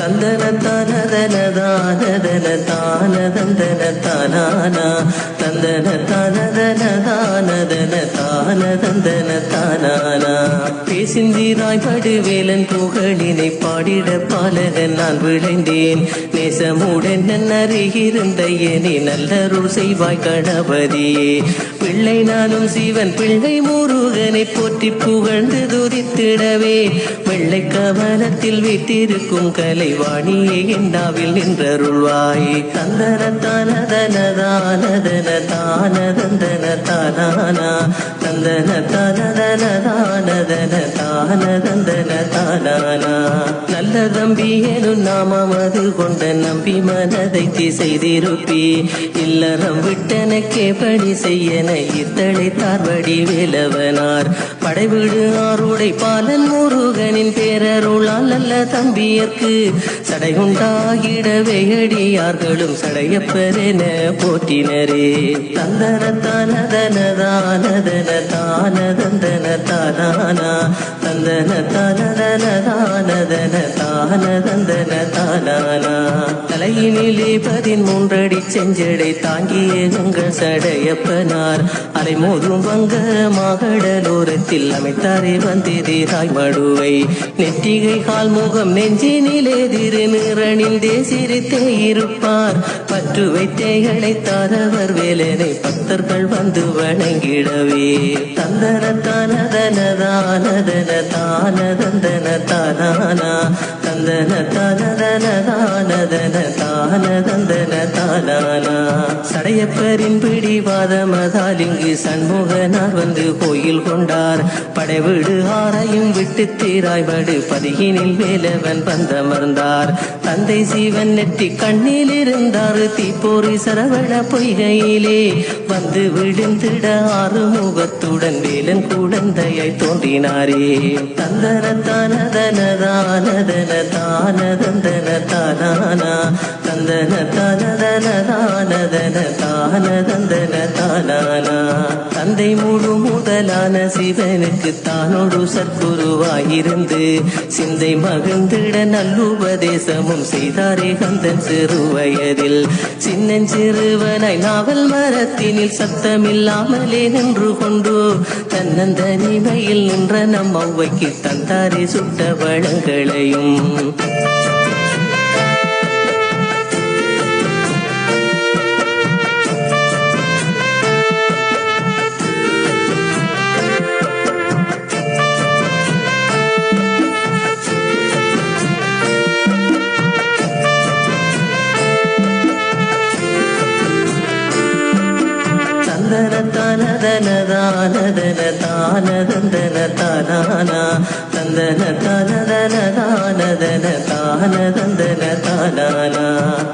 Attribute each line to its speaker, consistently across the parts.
Speaker 1: தந்தன தனதன தானதன தானதந்தன தானானா தந்தன தனதன தானதன தானதந்தன தானானா பேசிந்திராய் படுவேலன் புகழினை பாடிட பாலகன் நான் விளைந்தேன் நேசமுடன் நன்னறிகிருந்த ஏனே நல்லருள் செய்வாய் கணபதியே பிள்ளை நானும் சிவன் பிள்ளை முருகனை போற்றி புகழ்ந்து துதித்திடவே வெள்ளை கவனத்தில் வீட்டிருக்கும் கலைவாணியே என்னாவில் நின்றருள்வாய் தந்தன தானதன தானதன தானதந்தன தானானா தந்தன தனதன தானதன தானதந்தன தானானா நல்ல தம்பி எனும் நாமமது கொண்ட நம்பி மனதை திசைதிருப்பி இல்லறம் விட்டனக்கே பணி செய்யன இத்தளை தார்வடி வேலவனார் படைவிடு ஆருடை பாலன் முருகனின் பேரருளால் நல்ல தம்பியர்க்கு சடையுண்டாகிடவே அடியார்களும் சடையப்பரென போற்றினரே தந்தன தானதன தானதன தானதந்தன தானானா தந்தன தனதன தானதன தானதந்தன தானானா தலையினிலே 13 செஞ்சடை தாங்கிய எங்கள் சடையப்பனார் அலைமோதும் வங்க மாகடலோரத்தில் அமைத்தாரே வந்திராய் மடுவை நெற்றிகை கால் முகம் நெஞ்சினிலே திருநிறனிந்தே சிரித்தே இருப்பார் பற்று வைத்தேகளை தாரவர் வேலனை பக்தர்கள் வந்து வணங்கிடவே தந்தன தானதன தானதன தானதந்தன தானானா தந்தன தனதன தானதன தானதந்தன தானானா சடையப்பரின் பிடிவாதமதால் இங்கு சண்முகனார் வந்து கோயில் கொண்டார் படைவிடு ஆரையும் விட்டு தீராய்படு பதியினில் வேலவன் வந்தமர்ந்தார் தந்தை சிவன் நெற்றி கண்ணில் இருந்தார் தீப்போரி சரவண பொய்கையிலே வந்து விழுந்திட ஆறுமுகத்துடன் வேலன் குழந்தையாய் தோன்றினாரே தந்தன தானதன தானதன தானதந்தன தானானா தந்தன தனதன தானதன தானதந்தன தானானா தந்தை முழு முதலான சிவனுக்கு தானோடு சற்குருவாயிருந்து சிந்தை மகிழ்ந்திட நல்லுபதேசமும் செய்தாரே கந்தன் சிறு வயதில் சின்னஞ்சிறுவனாய் நாவல் மரத்தினில் சத்தமில்லாமலே நின்று கொண்டு தன்னந்தனிமையில் நின்ற நம் ஔவைக்கு தந்தாரே சுட்ட வளங்களையும் தந்தன தானதன தானதந்தன தானானா தந்தன தனதன தானதன தானதந்தன தானானா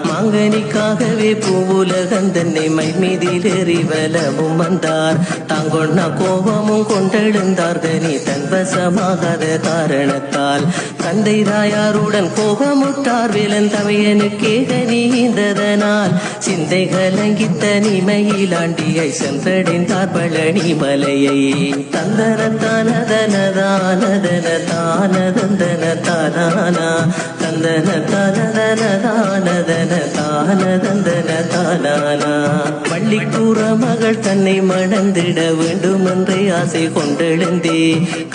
Speaker 1: மாங்கனிக்காகவே பூவுலகன் தன்னை மைமீதிலேறி வலமும் வந்தார் தாங்கொன்னா கோபமும் கொண்டெழுந்தார் கனி தன்வசமாகாத காரணத்தால் தந்தை தாயாருடன் கோபமுட்டார் வேலன் தவையனுக்கே கனிந்ததனால் சிந்தை கலங்கி தனிமையிலாண்டியை சென்றடைந்தார் பழனி மலையை தந்தன தானதன தானதன தானதந்தன தானானா தந்தன தனதன தானதன தானதந்தன தானானா வள்ளிக்கூற மகள் தன்னை மணந்திட வேண்டுமென்றே ஆசை கொண்டெழுந்தே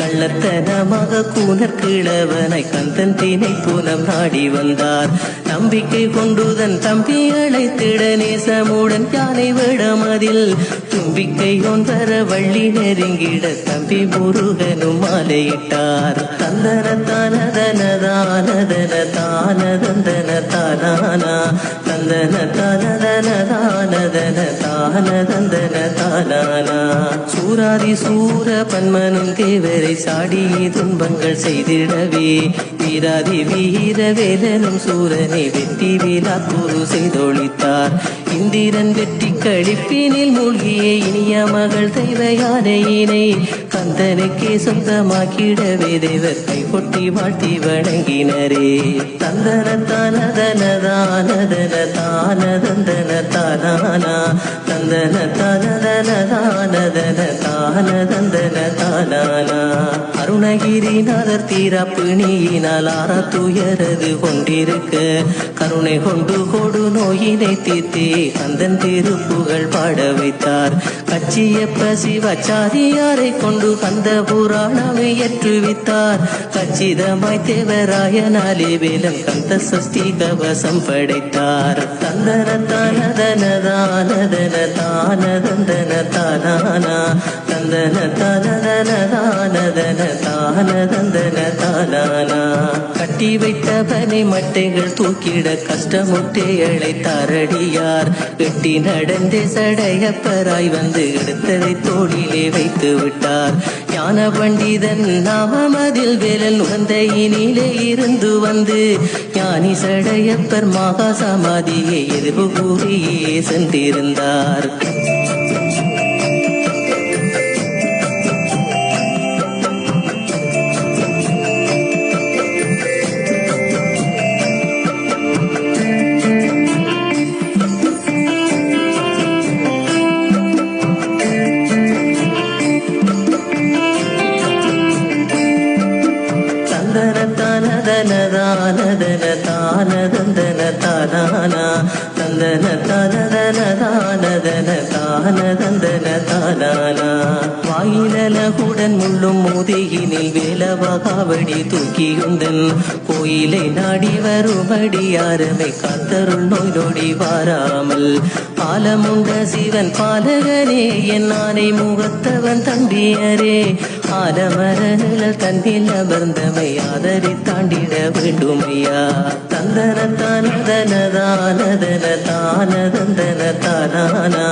Speaker 1: கள்ளத்தனமாக கூனர் கிழவனை கந்தன் தினை பூனம் நாடி வந்தார் நம்பிக்கை கொண்டுதன் தம்பி அழைத்திட நேசமுடன் யானை விடமதில் தும்பிக்கை ஒன்றர வள்ளி நெருங்கிட தம்பி முருகனும் மாலையிட்டார் தந்தன தானதன தானதன தானதந்தன தானானா தந்தன தனதன தானதன தானதந்தன தானானா சூராதி சூர பன்மனும் தேவரை சாடி துன்பங்கள் செய்திடவே வீராதி வீர வேலனும் சூரனை வெட்டி வீரா குரு செய்தொழித்தார் இந்திரன் வெற்றி கழிப்பினில் மூழ்கிய இனிய மகள் தெய்வ யானையினை கந்தனுக்கே சொந்தமாக்கிடவே தேவர் கை கொட்டி வாழ்த்தி வணங்கினரே. தந்தன தானதனதானதன தானதந்தன தானானா தந்தன தானதனதானதன தானதந்தன தானானா. அருணகிரிநாதர் தீராப்பு நீயினால் ஆறா துயரது கொண்டிருக்க கருணை கொண்டு கொடு நோயினை தீர்த்தே கந்தன் திருப்புகழ் பாட வைத்தார். கச்சியப்ப சிவாச்சாரியாரை கொண்டு கந்த புராணமை ஏற்றுவித்தார். கச்சிதமாய் தேவராயனாலே வேலம் கந்த சஷ்டி கவசம் படைத்தார். தந்தன தானதனதானதன தானதந்தன தானானா தந்தன தானதனதானதன தானதந்தன தானானா. கட்டி வைத்த பனை மட்டைகள் தூக்கிட கஷ்டமுட்டே அழைத்தாரடியார். வெட்டி நடந்தே சடையப்பராய் வந்து எடுத்ததை தோளிலே வைத்து விட்டார். ஞான பண்டிதன் நாமமதில் வேலன் உகந்தையினிலே இருந்து வந்து ஞானி சடையப்பர் மகா சமாதியை எதிர்வு கூறியே சென்றிருந்தார். தானதன தானதந்தன தானானா தந்தன தானதனதானதன தானதந்தன தானானா. வாயிலகுடன் முள்ளும் மோதியினில் வேலவகாவடி தூக்கியுந்தன் கோயிலை நாடி வருமடியாரமை காத்தருள் நோய் நொடி வாராமல். பாலமுண்ட சிவன் பாலகனே என் ஆனை முகத்தவன் தம்பியரே ஆலமரநிழல் தன்னில் அமர்ந்தமை ஆதரி தாண்டிட வேண்டுமையா. தந்தன தானதனதானதன தானதந்தன தானானா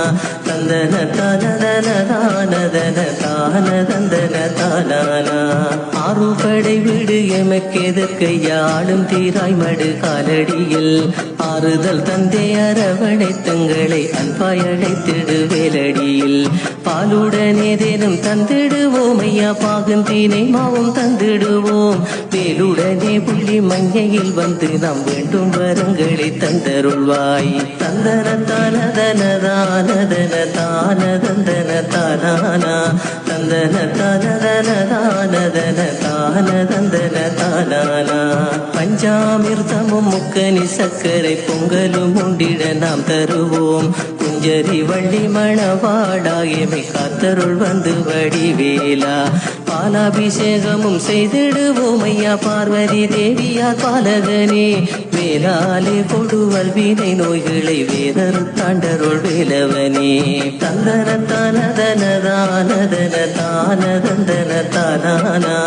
Speaker 1: தந்தன தானதனதானதன தானதந்தன தானானா. ஆறுபடை வீடு எமக்கு எதற்கையாளும் தீராய் மடு காலடியில் ஆறுதல் தந்தை அரவணைத்தங்களை அன்பாய் அழைத்திடு வேலடியில். பாலுடனே தேனும் தந்திடுவோம் ஐயா பாகந்தீனை மாவும் தந்திடுவோம். வேலுடனே புள்ளி மஞ்சையில் வந்து நாம் வேண்டும் வரங்களை தந்தருள்வாய். தந்தன தானதனதானதன தானதந்தன தானானா தந்தன தானதனதானதன தானதந்தன தானானா. பஞ்சாமிர்தமும் முக்கனி சர்க்கரை பொங்கலும் உண்டிட நாம் தருவோம். குஞ்சரி வள்ளி மணவாடாயமை காத்தருள் வந்து வடிவேலா. பாலாபிஷேகமும் செய்திடுவோம் ஐயா பார்வதி தேவியார் பாலகனே. வேலாலே கொடுவல் வீணை நோய்களை வேதரு தாண்டருள் வேலவனே. தந்தன தானதனதானதன தானதந்தன தானானா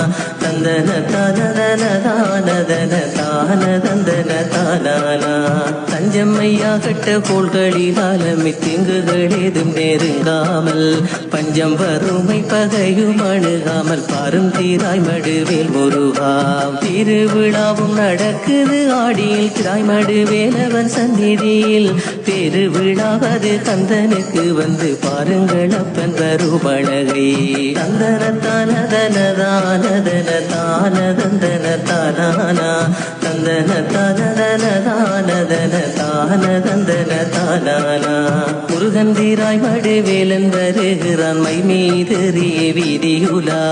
Speaker 1: தந்தன தானதனதானதன தானதந்தன தானானா. தஞ்சம்மையா கட்ட கோள்களிலாலமி திங்குகள் ஏதும் நெருங்காமல் பஞ்சம் வறுமை பகையும் அணுகாமல் பாரும் தீராய் மடுவேல் முருகா. திருவிழாவும் நடக்குது ஆடியில் திராய் மடுவேலவன் சந்நிதியில். பெருவிழாவது கந்தனுக்கு வந்து பாருங்கள் அப்பன் வருமழகை. தந்தன தானதனதானதன தானதந்தன தானானா தந்தன தானதனதானதன தானதந்தன தானானா. முருகன் தீராய் மடுவேலன் வருகிறான் மை மீதறிய வீதியுலா.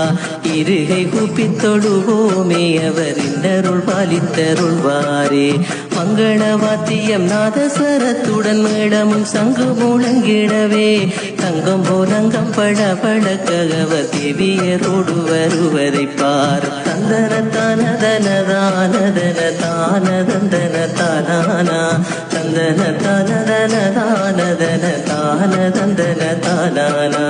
Speaker 1: இருகை கூப்பித் தொழுவோமே அவர் இன்னருள் பாலித்தருள்வாரே. மங்கள வாத்தியம் நாதஸ்வரத்துடன் மேளமும் சங்கு முழங்கிடவே தங்கம் போலங்கம் பட பழக்கவர் தேவியரோடு வருவதை பார். தந்தன தானதனதானதன தானதந்தன தானானா தந்தன தானதனதானதன தானதந்தன தானானா.